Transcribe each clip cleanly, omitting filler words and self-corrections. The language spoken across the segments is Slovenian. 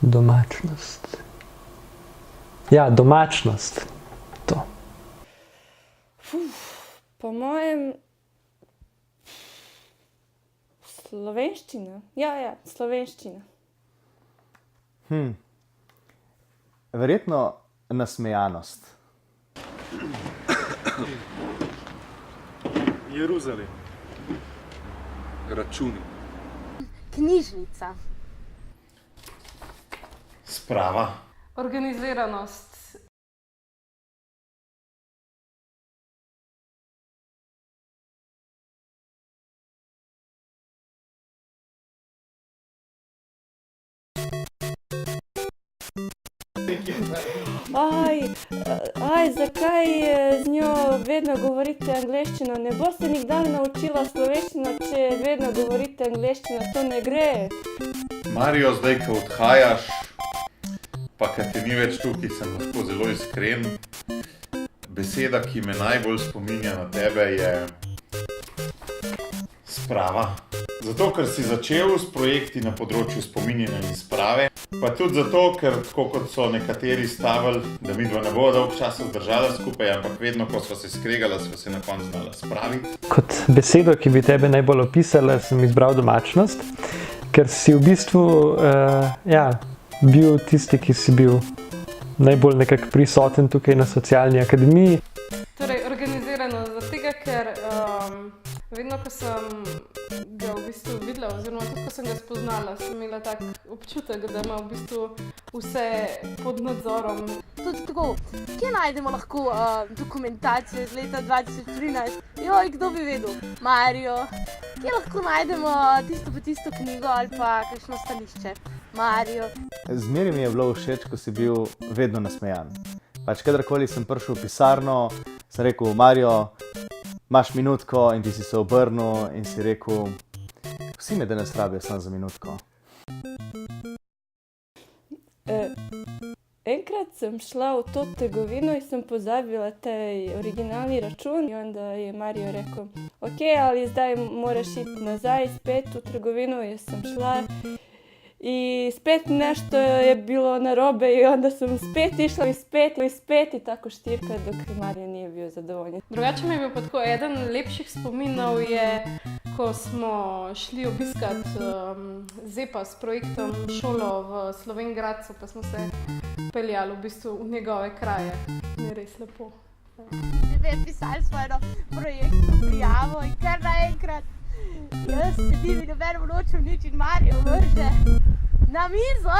Domačnost. Ja, domačnost. To. Po mojem... Slovenščina. Ja, slovenščina. Verjetno nasmejanost. Jeruzalem. Računi. Knjižnica. Sprava. Organiziranost. Zakaj z njo vedno govorite angleščino? Ne boste nikdar naučila slovenščino, če vedno govorite angleščino, to ne gre. Mario, zdaj, ko odhajaš, pa kad te ni več tukaj, sem lahko zelo iskren. Beseda, ki me najbolj spominja na tebe, je sprava. Zato, ker si začel s projekti na področju spominjanja in sprave, pa tudi zato, ker tako kot so nekateri stavili, da midva ne bo dolgo časa zdržala skupaj, ampak vedno, ko sva se skregala, sva se na koncu znala spraviti. Kot besedo, ki bi tebe najbolj opisala, sem izbral domačnost, ker si v bistvu bil tisti, ki si bil najbolj nekako prisoten tukaj na socialni akademiji. Torej, organizirano zaradi tega, ker vedno, ko sem ga v bistvu videla, oziroma tudi, ko sem ga spoznala, sem imela tak občutek, da ima v bistvu vse pod nadzorom. Tudi tako, kje najdemo lahko dokumentacijo iz leta 2013? Joj, kdo bi vedel? Mario. Kje lahko najdemo tisto knjigo ali pa kakšno stališče? Mario. Zmeraj mi je bilo všeč, ko si bil vedno nasmejan. Pač kadarkoli sem prišel v pisarno, sem rekel, Mario, imaš minutko, in ti si se obrnil in si rekel, vsi me danes rabijo samo za minutko. Enkrat sem šla v to trgovino in sem pozabila taj originalni račun in onda je Mario rekel, ok, ali zdaj moraš iti nazaj spet v trgovino, jaz sem šla i spet nešto je bilo narobe i onda sam spet išla i spet i tako štirka dok Mario nije bio zadovoljen. Drugače mi je bil pa tako, eden lepših spominov je, ko smo šli obiskat Zepa s projektom šolo v Slovenj Gradcu, pa smo se peljali v bistvu v njegove kraje. Je res lepo. Pisali smo eno projektno prijavo in kar naenkrat jaz sedim in nobenem nočem nič in Mario vrže na mizo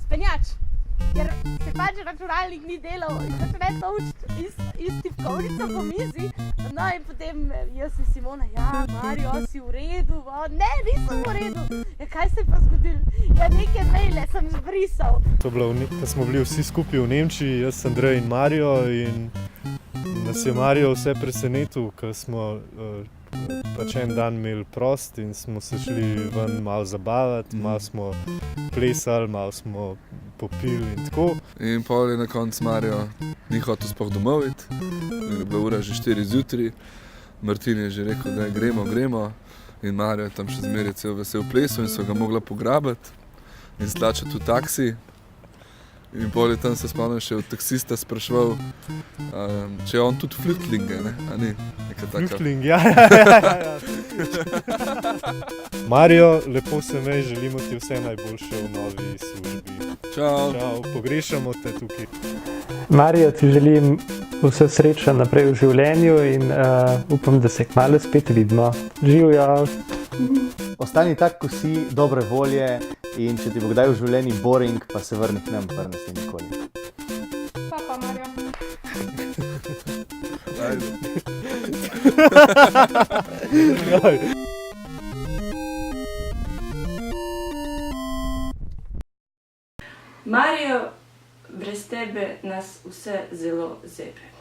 spenjač, ker se pač računalnik ni delal in začne tolčiti iz tipkovnico po mizi. No in potem jaz in Simona, ja, Mario, si v redu? Ne, nisem v redu. Ja, kaj se je pa zgodilo? Ja, neke maile sem zbrisal. Ko smo bili vsi skupaj v Nemčiji, jaz, Andrej in Mario, in nas je Mario vse presenetil, ko smo pač en dan imeli prost in smo se šli ven malo zabavati, malo smo plesali, malo smo popili in tako. In pol je na koncu Mario ni hotel sploh domov iti, je bila ura že 4 zjutraj, Martin je že rekel, da gremo in Mario je tam še zmeraj cel vesel plesal in so ga mogla pograbiti in stlačiti v taksi. In pol je tam se spomnim še od taksista spraševal, če je on tudi flüchtling, ne? A ni? Flüchtling, ja. Mario, lepo se imej, želimo ti vse najboljše v novi službi. Čau. Čau, pogrešamo te tukaj. Mario, ti želim vse sreče naprej v življenju in upam, da se kmalu spet vidimo. Živjo! Ostani tak, ko si, dobre volje, in če ti bo kdaj v življenju boring, pa se vrni k nam, pa ne si nikoli. Pa, Mario. Ajde. Mario, brez tebe nas vse zelo zebe.